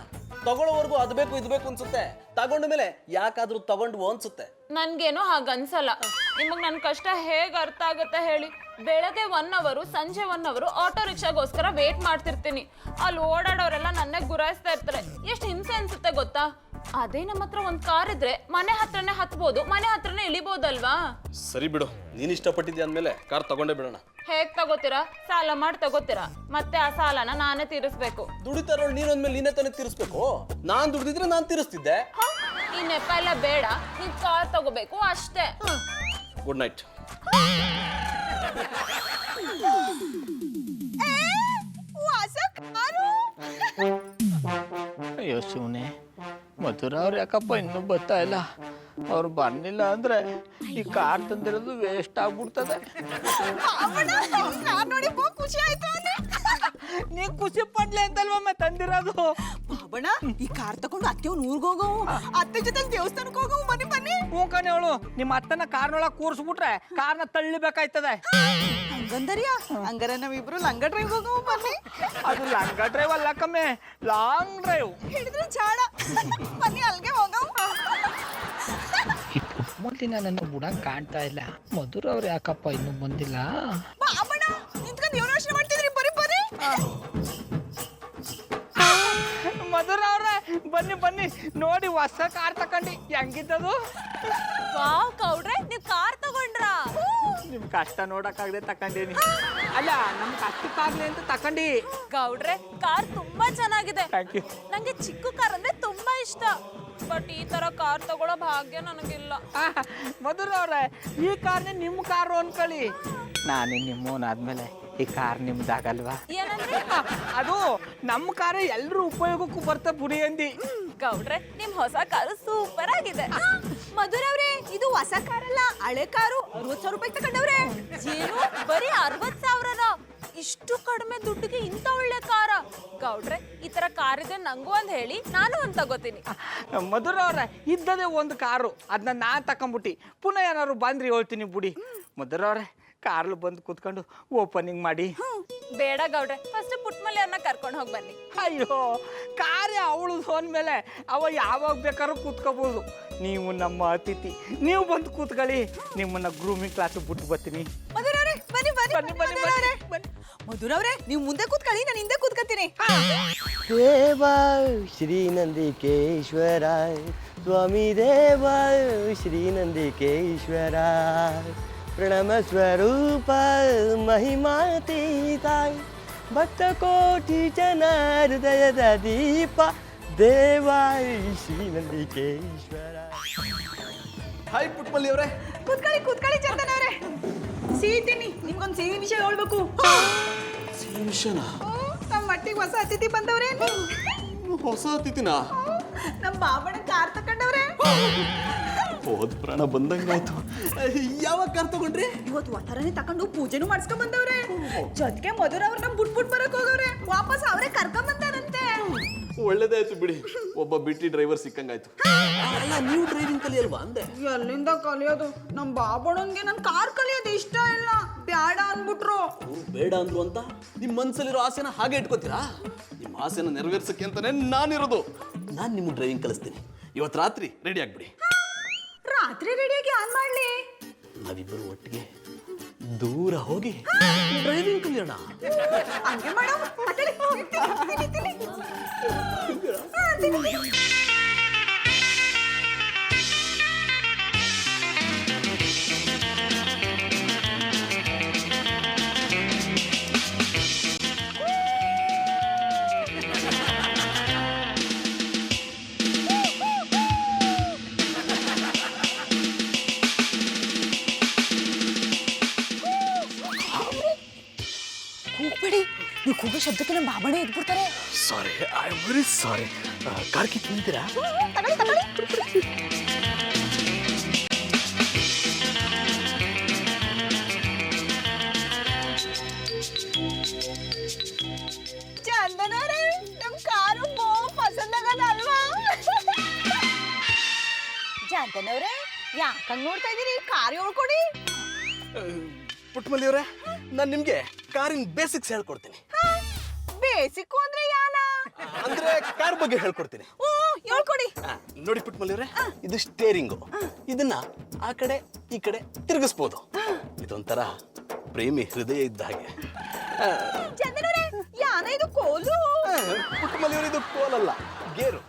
ತಗೊಳ್ಳೋವರೆಗೂ ಅದು ಬೇಕು ಇದು ಬೇಕು ಅನ್ಸುತ್ತೆ, ತಗೊಂಡ ಮೇಲೆ ಯಾಕಾದ್ರೂ ತಗೊಂಡ್ವು ಅನ್ಸುತ್ತೆ. ನನ್ಗೇನೋ ಹಾಗನ್ಸಲ್ಲ. ನಿಮಗ್ ನನ್ ಕಷ್ಟ ಹೇಗ್ ಅರ್ಥ ಆಗತ್ತೆ ಹೇಳಿ? ಬೆಳಗ್ಗೆ 1 ಅವರ್, ಸಂಜೆ 1 ಅವರ್ ಆಟೋ ರಿಕ್ಷಾಗೋಸ್ಕರ ವೇಟ್ ಮಾಡ್ತಿರ್ತೀನಿ. ಅಲ್ಲಿ ಓಡಾಡೋರೆಲ್ಲ ನನ್ನ ಗುರಾಯಿಸ್ತಾ ಇರ್ತಾರೆ. ಎಷ್ಟು ಹಿಂಸೆ ಅನ್ಸುತ್ತೆ ಗೊತ್ತಾ? ಅದೇ ನಮ್ಮ ಹತ್ರ 1 ಕಾರ್ ಇದ್ರೆ ಮನೆ ಹತ್ರನೇ ಹತ್ಬೋದು, ಮನೆ ಹತ್ರನೇ ಇಳಿಬೋದಲ್ವಾ? ಸರಿ ಬಿಡು, ನೀನ್ ಇಷ್ಟಪಟ್ಟಿದ್ಯಾ ಅಂದ್ಮೇಲೆ ಕಾರ್ ತಗೊಂಡೇ ಬಿಡೋಣ. ಹೇಗ್ ತಗೋತೀರಾ? ಸಾಲ ಮಾಡಿ ತಗೋತೀರಾ, ಮತ್ತೆ ಆ ಸಾಲನ ನಾನೇ ತೀರಿಸ್ಬೇಕು. ದುಡಿತಾರೋಳು ನೀನೊಂದ್ಮೇಲೆ ನೀನೇ ತಾನೇ ತೀರಿಸ್ಬೇಕು. ನಾನ್ ದುಡ್ದಿದ್ರೆ ನಾನ್ ತೀರಿಸ್ತಿದ್ದೆ. ಈ ನೆಪ ಎಲ್ಲ ಬೇಡ, ನೀವ್ ಕಾರ್ ತಗೋಬೇಕು ಅಷ್ಟೇ. Good night. ಹೊಸ ಕಾರು. ಅಯ್ಯೋ ಶಿವನೇ, ಮಧುರ ಅವ್ರು ಯಾಕಪ್ಪ ಇನ್ನೂ ಬರ್ತಾ ಇಲ್ಲ? ಅವ್ರು ಬರ್ಲಿಲ್ಲ ಅಂದ್ರೆ ಈ ಕಾರ್ ತಂದಿರೋದು ವೇಸ್ಟ್ ಆಗ್ಬಿಡ್ತದೆ. ಕಾರ್ ನೋಡಿ ಬಹು ಖುಷಿ ಆಯ್ತು ಅಂದ್ರೆ. ನೀ ಖುಷಿ ಪಡ್ಲಿ ಅಂತಲ್ವಮ್ಮ ತಂದಿರೋದು. ಬಾಬಣ್ಣ, ಈ ಕಾರ್ ತಗೊಂಡು ಅತ್ತೆ ಊರ್ಗ್ ಹೋಗವು, ಅತ್ತೆ ಜೊತೆ ದೇವಸ್ಥಾನಕ್ಕೆ ಹೋಗವು. ಬನ್ನಿ ಬನ್ನಿ. ಹ್ಞೂ ಕಣೆ, ಅವಳು ನಿಮ್ಮ ಅತ್ತನ ಕಾರ್ನೊಳಗೆ ಕೂರಿಸ್ಬಿಟ್ರೆ ಕಾರ್ನ ತಳ್ಳಿಬೇಕಾಯ್ತದೆ. ಹಂಗಂದರಿಯಾ? ಹಂಗಾರ ನಾವಿಬ್ರು ಲಂಗ ಡ್ರೈವ್ ಹೋಗವು. ಬನ್ನಿ. ಅದು ಲಂಗ ಡ್ರೈವ್ ಅಲ್ಲ ಕಮ್ಮೆ, ಲಾಂಗ್ ಡ್ರೈವ್. ಹಿಡಿದ್ರೆ ಚಾಡ. ಬನ್ನಿ ಅಲ್ಗೆ ಹೋಗವು. ಮೊದಲಿನ ನನ್ನ ಬುಡಂಗ್ ಕಾಣ್ತಾ ಇಲ್ಲ. ಮಧುರ ಅವ್ರು ಯಾಕಪ್ಪ ಇನ್ನೂ ಬಂದಿಲ್ಲ? ಬಾಬಣ್ಣ, ನಿಂತ್ಕೊಂಡು ಯೋಚನೆ ಮಾಡ್ತಿದ್ರಿ. ಬರೀ ಬರೀ. ಮಧುರ ಅವ್ರೆ ಬನ್ನಿ ಬನ್ನಿ, ನೋಡಿ ಹೊಸ ಕಾರ್ ತಕೊಂಡಿ. ಹೆಂಗಿದ್ದದು? ವಾವ್ ಗೌಡ್ರೆ, ನೀವ್ ಕಾರ್ ತಗೊಂಡ್ರಾ? ನಿಮ್ ಕಷ್ಟ ನೋಡಕ್ಕಾಗದೆ ತಕೊಂಡೀನಿ. ಅಲ್ಲ, ನಮ್ ಕಷ್ಟಕ್ಕಾಗ್ಲಿ ಅಂತ ತಕೊಂಡಿ. ಗೌಡ್ರೆ, ಕಾರ್ ತುಂಬಾ ಚೆನ್ನಾಗಿದೆ. Thank you. ನಂಗೆ ಚಿಕ್ಕ ಕಾರ್ ಅಂದ್ರೆ ತುಂಬಾ ಇಷ್ಟ. ಬಟ್ ಈ ತರ ಕಾರ್ ತಗೊಳ್ಳೋ ಭಾಗ್ಯ ನನಗಿಲ್ಲ. ಮಧುರ ಅವ್ರೆ, ಈ ಕಾರ್ನೇ ನಿಮ್ ಕಾರು ಅನ್ಕೊಳ್ಳಿ. ನಾನೇ ನಿಮ್ಮವನಾದ್ಮೇಲೆ ಈ ಕಾರ್ ನಿಮ್ದಾಗಲ್ವಾ? ಏನಂದ್ರೆ? ಅದು ನಮ್ಮ ಕಾರ್ ಎಲ್ರೂ ಉಪಯೋಗಕ್ಕೂ ಬರ್ತಾ ಬುಡಿ ಅಂದಿ. ಗೌಡ್ರೆ, ನಿಮ್ ಹೊಸ ಕಾರು ಸೂಪರ್ ಆಗಿದೆ. ಮಧುರ ಅವ್ರೆ, ಇದು ಹೊಸ ಕಾರಲ್ಲ, ಹಳೆ ಕಾರು. 60,000 ರೂಪಾಯಿ ತಗೊಂಡವ್ರೆ. ಏನು ಬರೀ 60,000ನ? ಇಷ್ಟು ಕಡಿಮೆ ದುಡ್ಡಿಗೆ ಇಂಥ ಒಳ್ಳೆ ಕಾರ? ಗೌಡ್ರೆ, ಈ ತರ ಕಾರ್ ಇದೆ ನಂಗೂ ಒಂದ್ ಹೇಳಿ, ನಾನು ಒಂದ್ ತಗೋತೀನಿ. ಮಧುರ ಅವ್ರೆ, ಇದ್ದದೇ ಒಂದು ಕಾರು, ಅದನ್ನ ನಾನ್ ತಕೊಂಬಿಟ್ಟು ಪುನಃ ಏನಾದ್ರು ಬಂದ್ರಿ ಹೇಳ್ತೀನಿ ಬುಡಿ. ಮಧುರ ಅವ್ರೆ, ಕಾರ್ಲು ಬಂದು ಕೂತ್ಕೊಂಡು ಓಪನಿಂಗ್ ಮಾಡಿ. ಬೇಡ ಗೌಡ್ರೆ, ಫಸ್ಟ್ ಪುಟ್ಮಲ್ಲಿಯವ್ರನ್ನ ಕರ್ಕೊಂಡು ಹೋಗಿ ಬನ್ನಿ. ಅಯ್ಯೋ, ಕಾರ್ಯ ಅವಳು ಅಂದ್ಮೇಲೆ ಅವ ಯಾವಾಗ ಬೇಕಾದ್ರೂ ಕೂತ್ಕೋಬಹುದು. ನೀವು ನಮ್ಮ ಅತಿಥಿ, ನೀವು ಬಂದು ಕೂತ್ಕೊಳ್ಳಿ. ನಿಮ್ಮನ್ನ ಗ್ರೂಮಿಂಗ್ ಕ್ಲಾಸ್ ಬಿಟ್ಟು ಬರ್ತೀನಿ. ಮಧುರ ಅವ್ರೆ, ಬನ್ನಿ ಬನ್ನಿ ಬನ್ನಿ ಬನ್ನಿ ಮಧುರ ಅವ್ರೆ. ಬನ್ನಿ. ಮಧುರ ಅವ್ರೆ, ನೀವು ಮುಂದೆ ಕೂತ್ಕೊಳ್ಳಿ, ನಾನು ಹಿಂದೆ ಕೂತ್ಕೊತೀನಿ. ದೇವ ಶ್ರೀ ನಂದಿಕೇಶ್ವರ ಸ್ವಾಮಿ, ದೇವ ಶ್ರೀ ನಂದಿಕೇಶ್ವರ ಪ್ರಣಮ ಸ್ವರೂಪ ಮಹಿಮಾತೀತ ಭಕ್ತ ಕೋಟಿ ಜನ ಹೃದಯದ ದೀಪ ದೇವ ಶ್ರೀ ನಂದಿಕೇಶ್ವರ. ಹಾಯ್ ಪುಟ್ಮಲ್ಲಿ ಅವರೇ. ಕೂತ್ಕೊಳ್ಳಿ ಕೂತ್ಕೊಳ್ಳಿ ಚಂದನ್ ಅವ್ರೆ. ಸಿಹಿ ತಿನ್ನಿ, ನಿಮ್ಗೊಂದು ಸಿಹಿ ವಿಷಯ ಹೇಳ್ಬೇಕು. ಸಿಹಿ ವಿಷಯನಾ? ನಮ್ಮ ಮಟ್ಟಿಗೆ ಹೊಸ ಅತಿಥಿ ಬಂದವ್ರೆ. ಹೊಸ ಅತಿಥಿನಾ? ನಮ್ಮ ಬಾಬಣ್ಣ ಕಾರ್ ತಕೊಂಡವ್ರೆ. ಹೋದ್ ಪ್ರಾಣ ಬಂದಂಗಾಯ್ತು. ಯಾವಾಗ ಕಾರ್ ತಗೊಂಡ್ರಿ? ಇವತ್ತು ಒತ್ತರನೇ ತಕೊಂಡು ಪೂಜೆನೂ ಮಾಡಿಸ್ಕೊಂಡ್ ಬಂದವ್ರೆ. ಜೊತೆಗೆ ಮಧುರ ಅವ್ರನ್ನ ಬಿಟ್ ಬರಕ್ ಹೋಗವ್ರೆ. ವಾಪಸ್ ಅವರೇ ಕರ್ಕೊಂಡ್ ಬಂದಾರಂತೆ. ಒಳ್ಳೇದಾಯ್ತು ಬಿಡಿ, ಒಬ್ಬ ಬಿಟ್ಟಿ ಡ್ರೈವರ್ ಸಿಕ್ಕಂಗಾಯ್ತು. ಅಲ್ಲ, ನೀವು ಡ್ರೈವಿಂಗ್ ಕಲಿಯಲ್ವಾ ಅಂದೆ? ಎಲ್ಲಿಂದ ಕಲಿಯೋದು? ನಮ್ಮ ಬಾಬಣ್ಣನ್ಗೆ ನನ್ ಕಾರ್ ಕಲಿಯೋದು ಇಷ್ಟ ಇಲ್ಲ, ಬ್ಯಾಡ ಅಂದ್ಬಿಟ್ರು. ಅವ್ರು ಬೇಡ ಅಂದ್ರು ಅಂತ ನಿಮ್ ಮನ್ಸಲ್ಲಿರೋ ಆಸೆನ ಹಾಗೆ ಇಟ್ಕೋತೀರಾ? ನಿಮ್ಮ ಆಸೆನ ನೆರವೇರ್ಸಕ್ಕೆ ಅಂತಾನೆ ನಾನಿರೋದು. ನಾನ್ ನಿಮ್ಗೆ ಡ್ರೈವಿಂಗ್ ಕಲಿಸ್ತೀನಿ. ಇವತ್ತು ರಾತ್ರಿ ರೆಡಿ ಆಗ್ಬಿಡಿ. ರಾತ್ರಿ ರೆಡಿಯಾಗಿ ಆನ್ ಮಾಡ್ಲಿ? ನಾವಿಬ್ಬರು ಒಟ್ಟಿಗೆ ದೂರ ಹೋಗಿ ಡ್ರೈವಿಂಗ್ ಕಲಿಯೋಣ. ಹಂಗೆ ಮಾಡೋ. ಕೂಗ್ಬೇಡಿ, ನೀವು ಕೂಗೋ ಶಬ್ದಕ್ಕೆ ನಮ್ಮ ಬಾಬಣ್ಣ ಎದ್ಬಿಡ್ತಾರೆ. Sorry, I am very sorry. ಕಾರ್ ಕೀ ತಿಂತೀರಾ? ತಗೊಳ್ಳಿ ತಗೊಳ್ಳಿ. ಚಂದನವ್ರೆ, ನಮ್ ಕಾರು ಪಸಂದ್ ಆಗದ ಅಲ್ವಾ? ಚಂದನವ್ರೆ, ಯಾಕಂಗ್ ನೋಡ್ತಾ ಇದೀರಿ? ಕಾರ್ ಹೇಳ್ಕೊಡಿ. ಪುಟ್ಟಮಲ್ಲಿ ಅವರೇ, ನಾನು ನಿಮ್ಗೆ ಕಾರಿನ ಬೇಸಿಕ್ಸ್ ಹೇಳ್ಕೊಡ್ತೀನಿ. ಬೇಸಿಕ್ ಅಂದ್ರೆ ಯಾನ? ಅಂದ್ರೆ ಕಾರ್ ಬಗ್ಗೆ ಹೇಳ್ಕೊಡ್ತೀನಿ. ಓ, ಹೇಳ್ಕೊಡಿ. ನೋಡಿ ಪುಟ್ಟಮಲ್ಲಿ ಅವರೇ, ಇದು ಸ್ಟೇರಿಂಗು. ಇದನ್ನ ಆ ಕಡೆ ಈ ಕಡೆ ತಿರುಗಿಸ್ಬೋದು. ಇದೊಂಥರ ಪ್ರೇಮಿ ಹೃದಯ ಇದ್ದ ಹಾಗೆ. ಚಂದನವ್ರೆ, ಯಾನ ಇದು ಕೋಲು? ಪುಟ್ಟಮಲ್ಲಿ ಅವರು, ಇದು ಕೋಲಲ್ಲ, ಗೇರು.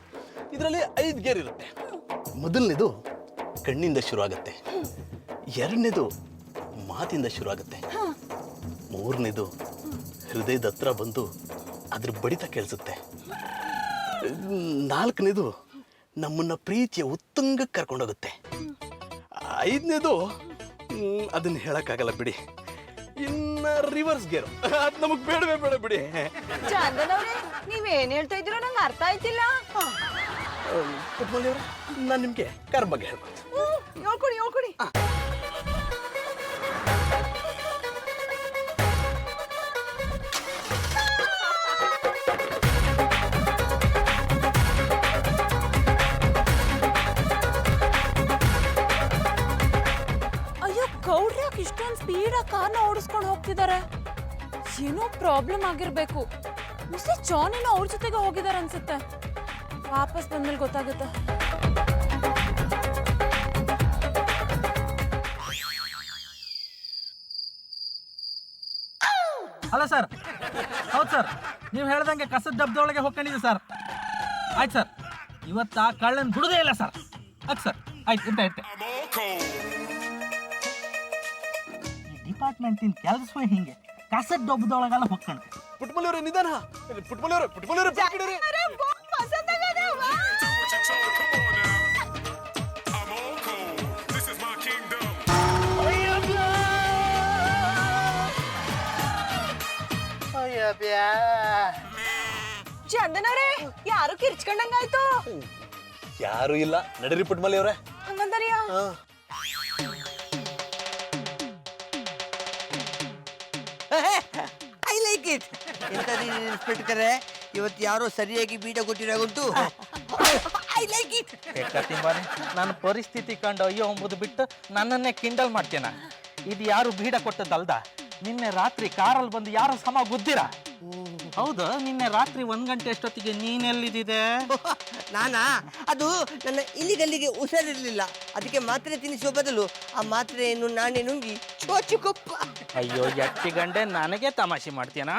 ಇದರಲ್ಲಿ 5 ಗೇರ್ ಇರುತ್ತೆ. ಮೊದಲನೇದು ಕಣ್ಣಿಂದ ಶುರು ಆಗುತ್ತೆ, ಎರಡನೇದು ಮಾತಿಂದ ಶುರು ಆಗುತ್ತೆ, ಮೂರನೇದು ಹೃದಯದ ಹತ್ರ ಬಂದು ಅದ್ರ ಬಡಿತ ಕೇಳಿಸುತ್ತೆ, ನಾಲ್ಕನೇದು ನಮ್ಮನ್ನ ಪ್ರೀತಿಯ ಉತ್ತುಂಗಕ್ಕೆ ಕರ್ಕೊಂಡೋಗುತ್ತೆ, ಐದನೇದು ಅದನ್ನ ಹೇಳಕ್ಕಾಗಲ್ಲ ಬಿಡಿ, ಇನ್ನ ರಿವರ್ಸ್ ಗೇರು. ಅದು ನಮಗ್ ಬೇಡವೇ ಬೇಡ ಬಿಡಿ. ಚಂದನವ್ರೆ, ನೀವೇನ್ ಹೇಳ್ತಾ ಇದ್ದೀರೋ ನಂಗೆ ಅರ್ಥ ಆಯ್ತಿಲ್ಲ. ಪುಟ್ಟಮಲ್ಲಿ ಅವರೇ, ನಾನು ನಿಮ್ಗೆ ಕಾರ್ ಬಗ್ಗೆ ಹೇಳ್ಕೊಡ್ತೀನಿ. ಹೇಳ್ಕೊಡಿ ಹೇಳ್ಕೊಡಿ. ಅಯ್ಯೋ, ಗೌಡ್ರ್ಯಾಕ್ ಇಷ್ಟೊಂದು ಸ್ಪೀಡಾಗಿ ಕಾರ್ನ ಓಡಿಸ್ಕೊಂಡು ಹೋಗ್ತಿದ್ದಾರೆ. ಏನೋ ಪ್ರಾಬ್ಲಮ್ ಆಗಿರ್ಬೇಕು. ಮಿಸ್ಟರ್ ಜಾನಿನ ಅವ್ರ ಜೊತೆಗೆ ಹೋಗಿದ್ದಾರೆ ಅನ್ಸುತ್ತೆ. ವಾಪಸ್ ಬಂದ್ಮೇಲೆ ಗೊತ್ತಾಗುತ್ತೆ. Hello sir. ಹೌದು ಸರ್, ನೀವು ಹೇಳ್ದಂಗೆ ಕಸದ ಡಬ್ಬದೊಳಗೆ ಹೋಗ್ಕೊಂಡಿದ್ದೆ ಸರ್. ಆಯ್ತು ಸರ್, ಇವತ್ತು ಆ ಕಳ್ಳನ ಬಿಡುದೇ ಇಲ್ಲ ಸರ್. ಆಯ್ತು ಸರ್, ಆಯ್ತು, ಇರ್ತೆ. ಈ ಡಿಪಾರ್ಟ್ಮೆಂಟಿನ ಕೆಲಸವೇ ಹಿಂಗೆ, ಕಸದ ಡಬ್ಬದೊಳಗೆಲ್ಲ ಹೋಗ್ಕೊಂಡು. ಪುಟ್ಟಮಲ್ಲಿ ಅವರೇ, ನಿಧಾನ. ಪುಟ್ಟಮಲ್ಲಿ ಅವರೇ, ಪುಟ್ಟಮಲ್ಲಿ ಅವರೇ, ಬಿಡ್ರಿ. ಪಸಂದ್ ಆಗದ ವಾ. ಚಂದನವ್ರೆ, ಯಾರು ಕಿರ್ಚ್ಕೊಂಡಂಗಾಯ್ತು? ಯಾರು ಇಲ್ಲ, ನಡೀರಿ ಪುಟ್ಟಮಲ್ಲಿ ಅವರೇ. ಹಂಗಂದರಿಯಾ? I like it. ಎಂತದು ಇನ್ಸ್ಪೆಕ್ಟರ್, ಇವತ್ತು ಯಾರೋ ಸರಿಯಾಗಿ ಬೀಡ ಕೊಟ್ಟಿರಾಗುಂಟು. I like it. ನನ್ನ ಪರಿಸ್ಥಿತಿ ಕಂಡು ಅಯ್ಯೋ ಎಂಬುದು ಬಿಟ್ಟು ನನ್ನನ್ನೇ ಕಿಂಡಲ್ ಮಾಡ್ತೇನ. ಇದು ಯಾರು ಬೀಡ ಕೊಟ್ಟದ್ದಲ್ದ, ನಿನ್ನೆ ರಾತ್ರಿ ಕಾರಲ್ಲಿ ಬಂದು ಯಾರೋ ಸಮ ಗುದ್ದಿರ. ಹೌದು, ನಿನ್ನೆ ರಾತ್ರಿ 1 ಗಂಟೆ ಅಷ್ಟೊತ್ತಿಗೆ ನೀನೆಲ್ಲಿದ್ದಿದೆ? ನಾನಾ, ಅದು ನನ್ನ ಇಲಿಗಲ್ಲಿಗೆ ಹುಷಾರಿರ್ಲಿಲ್ಲ, ಅದಕ್ಕೆ ಮಾತ್ರೆ ತಿನ್ನಿಸುವ ಬದಲು ಆ ಮಾತ್ರೆಯನ್ನು ನಾನೇ ನುಂಗಿ ಚೋಚುಕೊಪ್ಪ. ಅಯ್ಯೋ ಎಟ್ಟಿ ಗಂಡೆ, ನನಗೆ ತಮಾಷೆ ಮಾಡ್ತೀಯನಾ?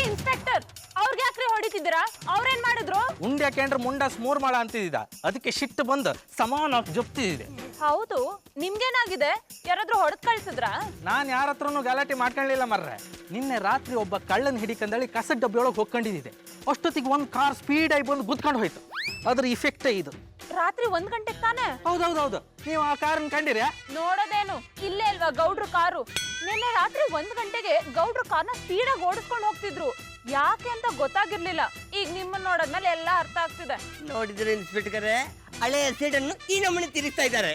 ಇನ್ಸ್ಪೆಕ್ಟರ್, ಅವ್ರಿಗೆ ಯಾಕ್ರಿ ಹೊಡಿತಿದ್ದೀರಾ? ಅವ್ರೇನ್ ಮಾಡಿದ್ರು? ಉಂಡೆ ಕೇಂದ್ರ ಮುಂಡ ಸ್ಮೂರ್ ಮಾಡ ಅಂತಿದ್ದ, ಅದಕ್ಕೆ ಸಿಟ್ಟು ಬಂದು ಸಮಾನ ಜಪ್ತಿದೆ. ಹೌದು, ನಿಮ್ಗೇನಾಗಿದೆ? ಯಾರಾದ್ರೂ ಹೊಡೆದ್ ಕಳ್ಸಿದ್ರಾ? ನಾನು ಯಾರ ಹತ್ರನೂ ಗಲಾಟೆ ಮಾಡ್ಕೊಳ್ಳಿಲ್ಲ ಮರ್ರೆ. ನಿನ್ನೆ ರಾತ್ರಿ ಒಬ್ಬ ಕಳ್ಳನ ಹಿಡಿಕಂದೇಳಿ ಕಸದ ಡಬ್ಬಿಯೊಳಗೆ ಹೋಗ್ಕೊಂಡಿದ್ದೆ. ಅಷ್ಟೊತ್ತಿಗೆ ಒಂದು ಕಾರ್ ಸ್ಪೀಡಾಗಿ ಬಂದು ಗುದ್ಕೊಂಡು ಹೋಯ್ತು. ಅದ್ರ ಇಫೆಕ್ಟೇ ಇದು. ರಾತ್ರಿ 1 ಗಂಟೆಗೆ ತಾನೆ? ಹೌದೌದೌದು. ನೀವು ಆ ಕಾರನ್ನ ಕಂಡಿರ್ಯಾ? ನೋಡೋದೇನು, ಇಲ್ಲೇ ಅಲ್ವಾ ಗೌಡ್ರು ಕಾರು. ನಿನ್ನೆ ರಾತ್ರಿ 1 ಗಂಟೆಗೆ ಗೌಡ್ರು ಕಾರ್ನ ಸ್ಪೀಡಾಗಿ ಓಡಿಸ್ಕೊಂಡು ಹೋಗ್ತಿದ್ರು. ಯಾಕೆ ಅಂತ ಗೊತ್ತಾಗಿರ್ಲಿಲ್ಲ. ಈಗ ನಿಮ್ಮನ್ನ ನೋಡಿದ್ಮೇಲೆ ಎಲ್ಲ ಅರ್ಥ ಆಗ್ತಿದೆ. ನೋಡಿದ್ರೆ ಇನ್ಸ್ಪೆಕ್ಟರ್, ಹಳೆಯ ಸೀಟನ್ನು ಈ ನಮೂನೆ ತಿರುಗಿಸ್ತಾ ಇದ್ದಾರೆ.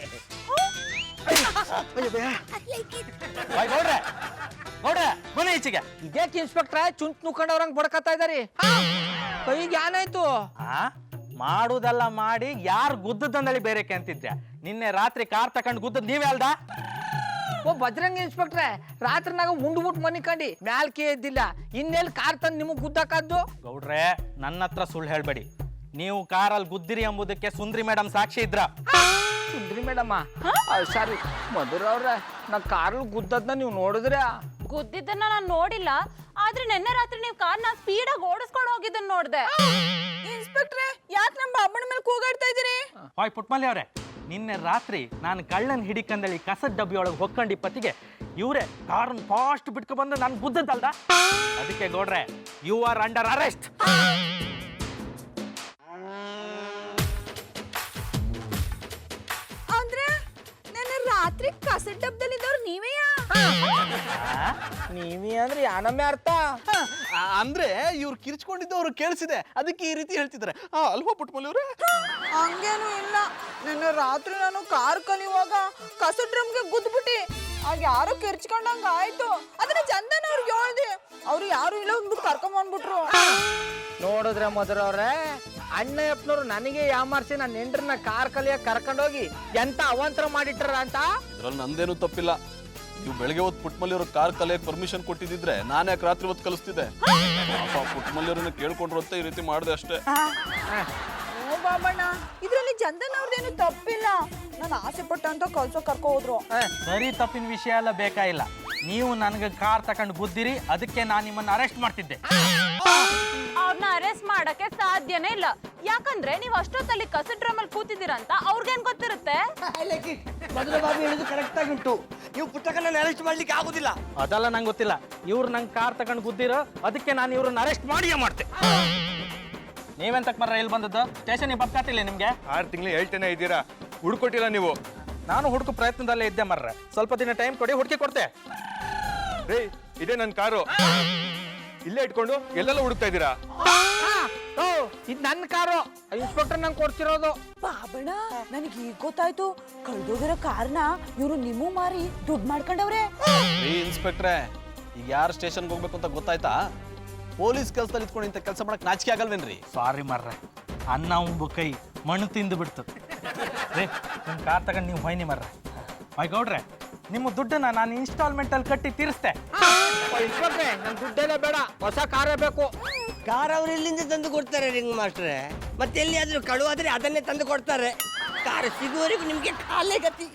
ಗೌಡ್ರೆ ಬನ್ನಿ ಈಚೆಗೆ. ಇದೇಕೆ ಇನ್ಸ್ಪೆಕ್ಟ್ರ ಚುಂಚ್ ನುಕ್ಕಂಡವ್ರಂಗ್ ಬಡ್ಕತ್ತಾ ಇದಾರಿ? ಕೈಗೆ ಏನಾಯ್ತು? ಮಾಡುದೆಲ್ಲ ಮಾಡಿ ಯಾರು ಗುದ್ದದಂದಳಿ ಬೇರೆಕೆ ಅಂತಿದ್ದೆ. ನಿನ್ನೆ ರಾತ್ರಿ ಕಾರ್ ತಕೊಂಡ್ ಗುದ್ದದ್ ನೀವೇ ಅಲ್ದ? ಓ ಬಜ್ರಂಗ ಇನ್ಸ್ಪೆಕ್ಟ್ರೆ, ರಾತ್ರಿನಾಗ ಉಂಡ್ಬಿಟ್ಟು ಮನಿ ಕಂಡಿ ಮ್ಯಾಲ್ಕೆ ಎದ್ದಿಲ್ಲ, ಇನ್ನೆಲ್ಲಿ ಕಾರ್ ತಂದು ನಿಮಗ್ ಗುದ್ದಾಕದ್ದು? ಗೌಡ್ರೆ, ನನ್ನ ಹತ್ರ ಸುಳ್ಳು ಹೇಳ್ಬೇಡಿ. ನೀವು ಕಾರಲ್ಲಿ ಗುದ್ದಿರಿ ಎಂಬುದಕ್ಕೆ ಸುಂದ್ರಿ ಮೇಡಮ್ ಸಾಕ್ಷಿ ಇದ್ರ. ಸುಂದ್ರಿ ಮೇಡಮ್ಮ? ಸಾರಿ ಮಧುರ ಅವ್ರೆ, ನಾ ಕಾರಲ್ಲಿ ಗುದ್ದದ್ನ ನೀವು ನೋಡಿದ್ರೆ? ಗುದ್ದಿದ್ದನ್ನ ನಾನು ನೋಡಿಲ್ಲ, ಆದ್ರೆ ನಿನ್ನೆ ರಾತ್ರಿ ನೀವು ಕಾರ್ನ ಸ್ಪೀಡಾಗಿ ಓಡಿಸ್ಕೊಂಡು ಹೋಗಿದ್ದನ್ನ ನೋಡ್ದೆ. ಇನ್ಸ್ಪೆಕ್ಟ್ರೆ, ಯಾಕೆ ನಮ್ಮ ಬಾಬಣ್ಣ ಮೇಲೆ ಕೂಗಾಡ್ತಾ ಇದೀರಿ? ಹಾಯ್ ಪುಟ್ಮಲ್ಲಿ ಅವ್ರೆ, ನಿನ್ನೆ ರಾತ್ರಿ ನಾನು ಕಳ್ಳನ್ ಹಿಡಿಕಂದಳಿ ಕಸದ ಡಬ್ಬಿಯೊಳಗೆ ಹೊಕ್ಕಂಡಿ ಪತ್ತಿಗೆ ಇವರೇ ಕಾರ್ನ್ ಫಾಸ್ಟ್ ಬಿಟ್ಕೊ ಬಂದು ನಾನು ಗುದ್ದದಲ್ದ. ಅದಕ್ಕೆ ಗೌಡ್ರೆ, ಯು ಆರ್ ಅಂಡರ್ ಅರೆಸ್ಟ್. ಅಂದ್ರೆ ನನ್ನ ರಾತ್ರಿ ಕಸದ ಡಬ್ಬದಲ್ಲಿದ್ದವ್ರು ನೀವೇಯಾ? ನೀವಿ ಅಂದ್ರೆ ಯಾನಮ್ಮೆ ಅರ್ಥ ಅಂದ್ರೆ ಇವ್ರು ಕಿರ್ಚ್ಕೊಂಡಿದ್ದು ಅವ್ರು ಕೇಳಿಸಿದೆ, ಅದಕ್ಕೆ ಈ ರೀತಿ ಹೇಳ್ತಿದ್ದಾರೆ. ಅಲ್ವಾ ಪುಟ್ಟಮಲ್ಲಿ ಅವ್ರೆ? ಹಂಗೇನು ಇಲ್ಲ. ನಿನ್ನೆ ರಾತ್ರಿ ನಾನು ಕಾರ್ ಕಲಿಯುವಾಗ ಕಸ ಡ್ರಮ್ಗೆ ಗುದ್ಬಿಟ್ಟಿ ಆಗ ಯಾರೋ ಕಿರ್ಚ್ಕೊಂಡಂಗ ಆಯ್ತು. ಅದನ್ನ ಚಂದನ ಅವ್ರಿಗೆ ಹೇಳ್ದೆ, ಅವ್ರು ಯಾರು ಇಲ್ಲ ಅಂದ್ಬಿಟ್ಟು ಕರ್ಕೊಂಬಂದ್ಬಿಟ್ರು. ನೋಡಿದ್ರೆ ಮಧುರವ್ರೆ, ಅಣ್ಣಯ್ಯಪ್ಪನವ್ರು ನನಗೆ ಯಾಮಾರ್ಸಿ ನನ್ನ ಹೆಂಡ್ರನ್ನ ಕಾರ್ ಕಲಿಯಕ್ಕೆ ಕರ್ಕೊಂಡೋಗಿ ಎಂತ ಅವಾಂತರ ಮಾಡಿಟ್ರ ಅಂತ. ಇದ್ರಲ್ಲಿ ನಂದೇನು ತಪ್ಪಿಲ್ಲ. ನೀವು ಬೆಳಗ್ಗೆ ಹೊತ್ತು ಪುಟ್ಟಮಲ್ಲಿ ಅವ್ರ ಕಾರ್ ಕಲಿಯಕ್ಕೆ ಪರ್ಮಿಷನ್ ಕೊಟ್ಟಿದ್ದಿದ್ರೆ ನಾನು ಯಾಕೆ ರಾತ್ರಿ ಹೊತ್ತು ಕಲಿಸ್ತಿದ್ದೆ? ಪುಟ್ಟಮಲ್ಲಿ ಅವ್ರನ್ನ ಕೇಳ್ಕೊಂಡ್ರು ಅಂತ ಈ ರೀತಿ ಮಾಡಿದೆ ಅಷ್ಟೇ. ಓ ಬಾಬಣ್ಣ, ಇದ್ರಲ್ಲಿ ಚಂದನ್ ಅವ್ರದ್ದೇನು ತಪ್ಪಿಲ್ಲ. ನಾನು ಆಸೆ ಪಟ್ಟಂತ ಕಲ್ಸೋ ಕರ್ಕೊ ಹೋದ್ರು. ಸರಿ ತಪ್ಪಿನ ವಿಷಯ ಎಲ್ಲ ಬೇಕಾಗಿಲ್ಲ. ನೀವು ನನಗೆ ಕಾರ್ ತಗೊಂಡು ಗುದ್ದಿರಿ, ಅದಕ್ಕೆ ನಾನು ನಿಮ್ಮನ್ನ ಅರೆಸ್ಟ್ ಮಾಡ್ತಿದ್ದೆ. ಅವ್ರನ್ನ ಅರೆಸ್ಟ್ ಮಾಡಕ್ಕೆ ಸಾಧ್ಯನೇ ಇಲ್ಲ. ಯಾಕಂದ್ರೆ ನೀವು ಅಷ್ಟೊತ್ತಲ್ಲಿ ಕಸ ಡ್ರಮ್ ಅಲ್ಲಿ ಕೂತಿದ್ದೀರಂತ ಅವ್ರಿಗೇನ್ ಗೊತ್ತಿರುತ್ತೆ? ಮಧುರ ಬಾಬು ಹೇಳುದು ಕರೆಕ್ಟ್ ಆಗಿ ಉಂಟು. ನೀವು ಪುಸ್ತಕನ ಅರೆಸ್ಟ್ ಮಾಡ್ಲಿಕ್ಕೆ ಆಗುದಿಲ್ಲ. ಅದೆಲ್ಲ ನಂಗೆ ಗೊತ್ತಿಲ್ಲ. ಇವ್ರು ನಂಗೆ ಕಾರ್ ತಗೊಂಡು ಗುದ್ದಿರೋ, ಅದಕ್ಕೆ ನಾನು ಇವ್ರನ್ನ ಅರೆಸ್ಟ್ ಮಾಡಿಯೇ ಮಾಡ್ತೆ. ನೀವೆಂತಕ್ ಮರ್ರ ಇಲ್ಲಿ ಬಂದದ್ದು? ಸ್ಟೇಷನ್ಗೆ ಬರ್ಕಾತಿಲ್ಲ ನಿಮ್ಗೆ? 6 ತಿಂಗಳು ಹೇಳ್ತೇನೆ ಇದ್ದೀರಾ, ಹುಡ್ಕೊಟ್ಟಿಲ್ಲ ನೀವು. ನಾನು ಹುಡುಕು ಪ್ರಯತ್ನದಲ್ಲೇ ಇದ್ದೆ ಮರ್ರೆ. ಸ್ವಲ್ಪ ದಿನ ಟೈಮ್ ಕೊಡಿ, ಹುಡುಕಿ ಕೊಡ್ತೆ. ರೇ, ಇದೇ ನನ್ನ ಕಾರು. ಇಲ್ಲೇ ಇಟ್ಕೊಂಡು ಎಲ್ಲೆಲ್ಲ ಹುಡುಕ್ತಾ ಇದ್ದೀರಾ? ಇದು ನನ್ನ ಕಾರು, ಇನ್ಸ್ಪೆಕ್ಟರ್ ನಂಗೆ ಕೊಡ್ತಿರೋದು. ಬಾಬಣ್ಣ, ನನಗೆ ಈಗ ಗೊತ್ತಾಯ್ತು. ಕಳ್ದೋಗಿರೋ ಕಾರ್ನ ಇವ್ರು ನಿಮ್ಮೂ ಮಾರಿ ದುಡ್ಡು ಮಾಡ್ಕೊಂಡವ್ರೆ. ಇನ್ಸ್ಪೆಕ್ಟ್ರೆ, ಈಗ ಯಾರು ಸ್ಟೇಷನ್ಗೆ ಹೋಗ್ಬೇಕು ಅಂತ ಗೊತ್ತಾಯ್ತಾ? ಪೊಲೀಸ್ ಕೆಲಸದಲ್ಲಿ ಇಟ್ಕೊಂಡು ಇಂಥ ಕೆಲಸ ಮಾಡಕ್ ನಾಚಿಕೆ ಆಗಲ್ವೇನ್ರಿ? ಸಾರಿ ಮರ್ರೆ, ಅನ್ನ ಉಂಬು ಕೈ ಮಣ್ಣು ತಿಂದು ಬಿಡ್ತು. ರೇ, ನಿಮ್ಮ ಕಾರ್ ತಗೊಂಡು ನೀವು ಹೊಯ್ನಿ ಮರ್ರೆ. ಗೌಡ್ರೆ, ನಿಮ್ಮ ದುಡ್ಡನ್ನ ನಾನು ಇನ್ಸ್ಟಾಲ್ಮೆಂಟಲ್ಲಿ ಕಟ್ಟಿ ತೀರಿಸ್ತೆ. ಇನ್ಸ್ಪೆಕ್ಟ್ರೆ, ನನ್ನ ದುಡ್ಡೆಲ್ಲ ಬೇಡ, ಹೊಸ ಕಾರೇ ಬೇಕು. ಕಾರ್ ಅವ್ರು ಎಲ್ಲಿಂದ ತಂದು ಕೊಡ್ತಾರೆ ರಿಂಗ್ ಮಾಸ್ಟ್ರೆ? ಮತ್ತೆ ಎಲ್ಲಿಯಾದ್ರೂ ಕಳುವಾದ್ರೆ ಅದನ್ನೇ ತಂದು ಕೊಡ್ತಾರೆ. ಕಾರ್ ಸಿಗುವವರೆಗೂ ನಿಮ್ಗೆ ಕಾಲೇ ಗತಿ.